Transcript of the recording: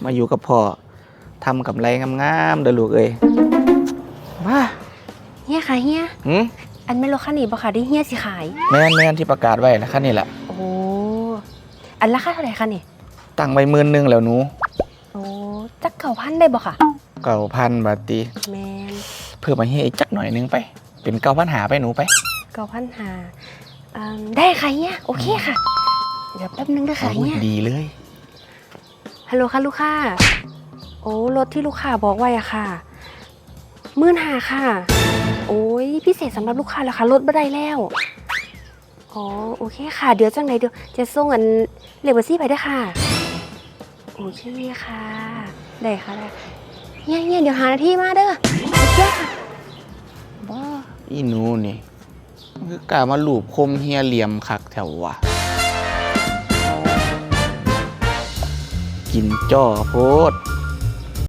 มาอยู่กับพ่อทำกำไรงามๆเด้อลูกเอ้ยว้าเฮียค่ะเฮียอันไม่รถคันนี้บ่ค่ะที่เฮียสิขาย แม่นที่ประกาศไว้นะคันนี้แหละโอ้อันราคาเท่าไหร่คะนี่ตั้งไว้10,000แล้วหนูโอ้จัก9,000ได้บ่ค่ะ9,000 บาทติแม่นเพิ่มมาให้อีกจักหน่อยนึงไปเป็น9,500ไปหนูไป9,500ได้ค่ะเฮียโอเคค่ะเดี๋ยวแป๊บนึงเด้อค่ะเฮียดีเลยฮัลโหลค่ะลูกค้าโอ้รถที่ลูกค้าบอกไว้อะค่ะ15,000ค่ะโอ้ยพิเศษสำหรับลูกค้าแล้วค่ะลดบ่ได้แล้วอ๋อโอเคค่ะเดี๋ยวจังไหนเดี๋ยวจะส่งอันเลขบัญชีไปด้วยค่ะโอเคค่ะได้ค่ะได้เฮียเดี๋ยวหานาทีมาเด้อโอเคค่ะบ้าอีหนูนี่คือกล้ามาลูบคมเฮียเหลี่ยมคักแถววะกินจ้อโพด